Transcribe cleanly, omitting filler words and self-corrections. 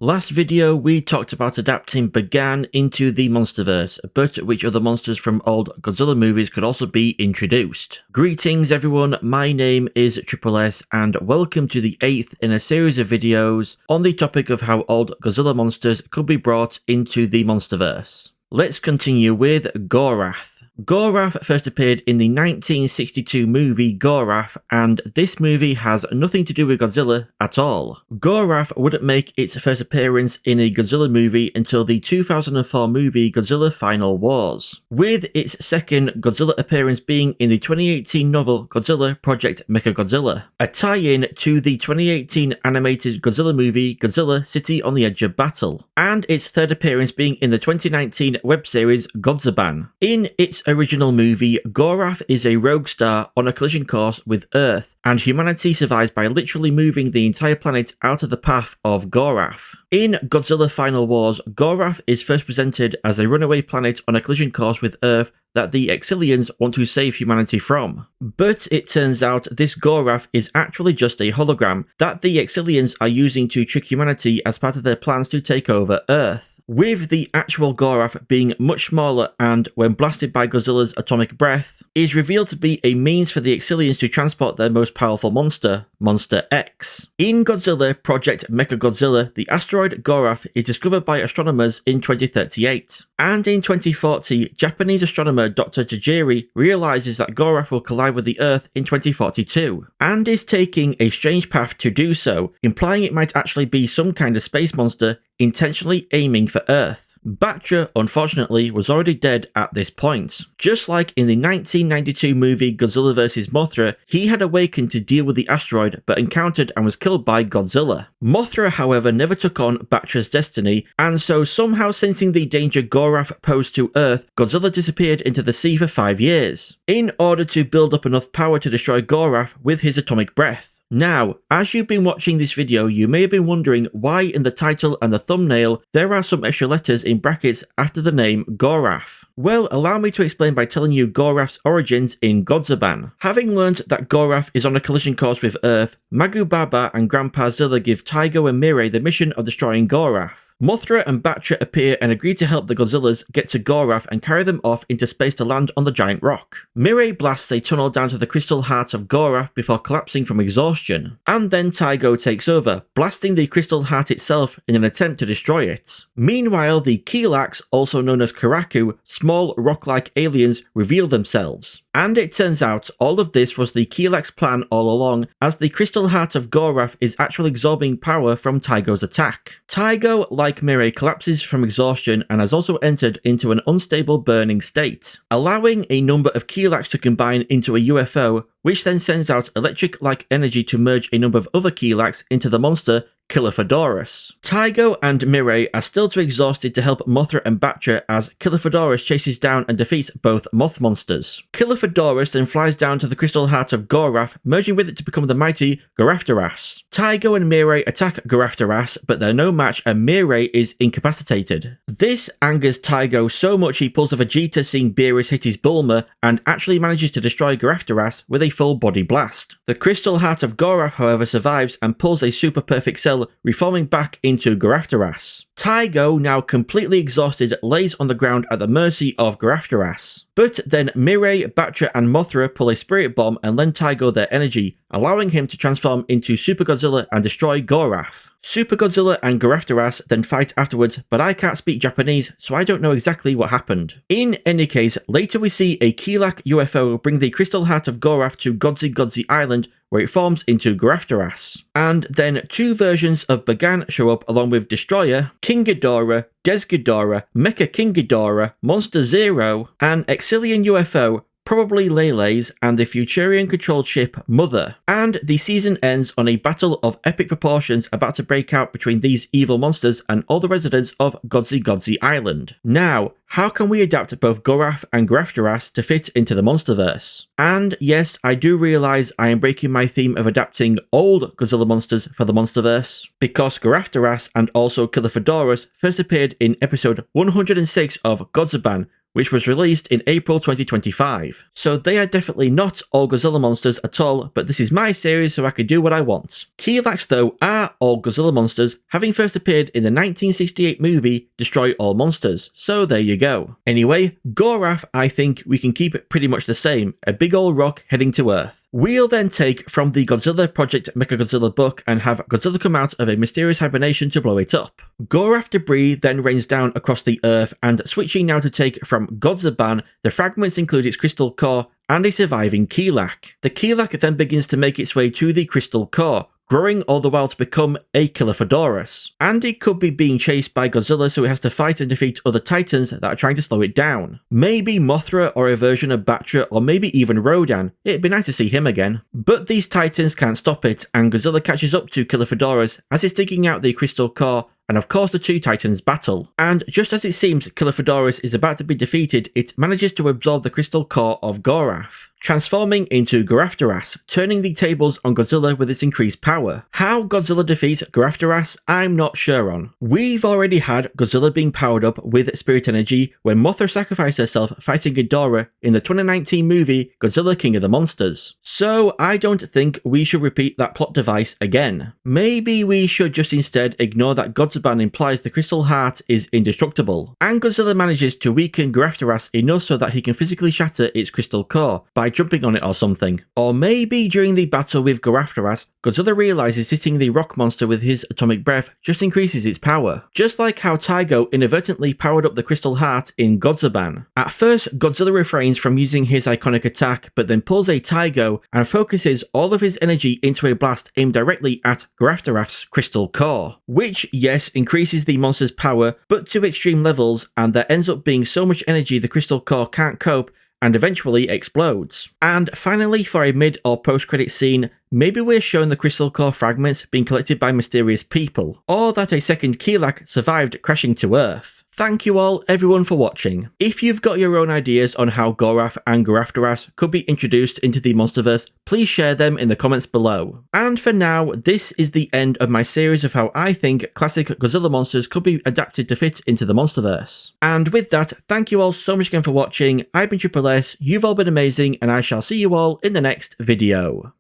Last video we talked about adapting Bagan into the Monsterverse, but which other monsters from old Godzilla movies could also be introduced. Greetings everyone, my name is Triple S and welcome to the 8th in a series of videos on the topic of how old Godzilla monsters could be brought into the Monsterverse. Let's continue with Gorath. Gorath first appeared in the 1962 movie Gorath, and this movie has nothing to do with Godzilla at all. Gorath wouldn't make its first appearance in a Godzilla movie until the 2004 movie Godzilla Final Wars, with its second Godzilla appearance being in the 2018 novel Godzilla Project MechaGodzilla, a tie-in to the 2018 animated Godzilla movie Godzilla City on the Edge of Battle, and its third appearance being in the 2019 web series Godzilla. In its original movie, Gorath is a rogue star on a collision course with Earth, and humanity survives by literally moving the entire planet out of the path of Gorath. In Godzilla Final Wars, Gorath is first presented as a runaway planet on a collision course with Earth that the Exilians want to save humanity from. But it turns out this Gorath is actually just a hologram that the Exilians are using to trick humanity as part of their plans to take over Earth, with the actual Gorath being much smaller and, when blasted by Godzilla's atomic breath, is revealed to be a means for the Exilians to transport their most powerful monster, Monster X. In Godzilla Project MechaGodzilla, the asteroid Gorath is discovered by astronomers in 2038, and in 2040, Japanese astronomer Dr. Tajiri realizes that Gorath will collide with the Earth in 2042, and is taking a strange path to do so, implying it might actually be some kind of space monster intentionally aiming for Earth. Batra, unfortunately, was already dead at this point. Just like in the 1992 movie Godzilla vs. Mothra, he had awakened to deal with the asteroid but encountered and was killed by Godzilla. Mothra, however, never took on Batra's destiny, and so somehow sensing the danger Gorath posed to Earth, Godzilla disappeared into the sea for 5 years, in order to build up enough power to destroy Gorath with his atomic breath. Now, as you've been watching this video, you may have been wondering why in the title and the thumbnail there are some extra letters in brackets after the name Gorath. Well, allow me to explain by telling you Gorath's origins in Godzilla. Having learned that Gorath is on a collision course with Earth, Magu Baba and Grandpa Zilla give Taigo and Mirai the mission of destroying Gorath. Mothra and Batra appear and agree to help the Godzillas get to Gorath and carry them off into space to land on the giant rock. Mirai blasts a tunnel down to the crystal heart of Gorath before collapsing from exhaustion, and then Taigo takes over, blasting the crystal heart itself in an attempt to destroy it. Meanwhile, the Kilax, also known as Karaku, small rock-like aliens, reveal themselves. And it turns out all of this was the Kilax plan all along, as the crystal heart of Gorath is actually absorbing power from Taigo's attack. Taigo, like Mirai, collapses from exhaustion and has also entered into an unstable burning state, allowing a number of Kilax to combine into a UFO, which then sends out electric-like energy to merge a number of other Kilax into the monster DORAS. Taigo and Mirai are still too exhausted to help Mothra and Batra as DORAS chases down and defeats both moth monsters. DORAS then flies down to the crystal heart of Gorath, merging with it to become the mighty Gorath. Taigo and Mirai attack Gorath, but they're no match and Mirai is incapacitated. This angers Taigo so much he pulls a Vegeta seeing Beerus hit his Bulma and actually manages to destroy Gorath with a full body blast. The crystal heart of Gorath, however, survives and pulls a super perfect cell, reforming back into Gorath. Taigo, now completely exhausted, lays on the ground at the mercy of Gorath. But then Mirai, Batra and Mothra pull a spirit bomb and lend Taigo their energy, allowing him to transform into Super Godzilla and destroy Gorath. Super Godzilla and Gorath then fight afterwards, but I can't speak Japanese, so I don't know exactly what happened. In any case, later we see a Kilak UFO bring the crystal heart of Gorath to Godzilla Island, where it forms into Gorath. And then two versions of Bagan show up along with Destroyer, King Ghidorah, Des Ghidorah, Mecha King Ghidorah, Monster Zero, an Exilian UFO, probably Lele's, and the Futurian-controlled ship Mother. And the season ends on a battle of epic proportions about to break out between these evil monsters and all the residents of Godzilla Island. Now, how can we adapt both Gorath and Gorath to fit into the Monsterverse? And yes, I do realise I am breaking my theme of adapting old Godzilla monsters for the Monsterverse, because Gorath and also DORAS first appeared in episode 106 of Godzilla, which was released in April 2025. So they are definitely not all Godzilla monsters at all, but this is my series so I can do what I want. Kilaaks though are all Godzilla monsters, having first appeared in the 1968 movie Destroy All Monsters, so there you go. Anyway, Gorath I think we can keep it pretty much the same, a big old rock heading to Earth. We'll then take from the Godzilla Project MechaGodzilla book and have Godzilla come out of a mysterious hibernation to blow it up. Gorath debris then rains down across the Earth, and switching now to take from Godzilla, the fragments include its crystal core and a surviving Kilaak. The Kilaak then begins to make its way to the crystal core, growing all the while to become a killer for DORAS. And it could be being chased by Godzilla, so it has to fight and defeat other titans that are trying to slow it down. Maybe Mothra or a version of Batra, or maybe even Rodan. It'd be nice to see him again. But these titans can't stop it, and Godzilla catches up to Killer for DORAS as it's digging out the crystal core, and of course the two titans battle. And just as it seems Killer for DORAS is about to be defeated, it manages to absorb the crystal core of Gorath, transforming into Gorath, turning the tables on Godzilla with its increased power. How Godzilla defeats Gorath, I'm not sure on. We've already had Godzilla being powered up with spirit energy when Mothra sacrificed herself fighting Ghidorah in the 2019 movie Godzilla King of the Monsters. So I don't think we should repeat that plot device again. Maybe we should just instead ignore that Godzilla implies the crystal heart is indestructible, and Godzilla manages to weaken Gorath enough so that he can physically shatter its crystal core by jumping on it or something. Or maybe during the battle with Gorath, Godzilla realizes hitting the rock monster with his atomic breath just increases its power, just like how Taigo inadvertently powered up the crystal heart in Godzilla. At first, Godzilla refrains from using his iconic attack, but then pulls a Taigo and focuses all of his energy into a blast aimed directly at Gorath's crystal core, which, yes, increases the monster's power, but to extreme levels, and there ends up being so much energy the crystal core can't cope and eventually explodes. And finally, for a mid or post-credit scene, maybe we're shown the crystal core fragments being collected by mysterious people, or that a second Kilaak survived crashing to Earth. Thank you all, everyone, for watching. If you've got your own ideas on how Gorath and Gorath could be introduced into the Monsterverse, please share them in the comments below. And for now, this is the end of my series of how I think classic Godzilla monsters could be adapted to fit into the Monsterverse. And with that, thank you all so much again for watching. I've been Triple S, you've all been amazing, and I shall see you all in the next video.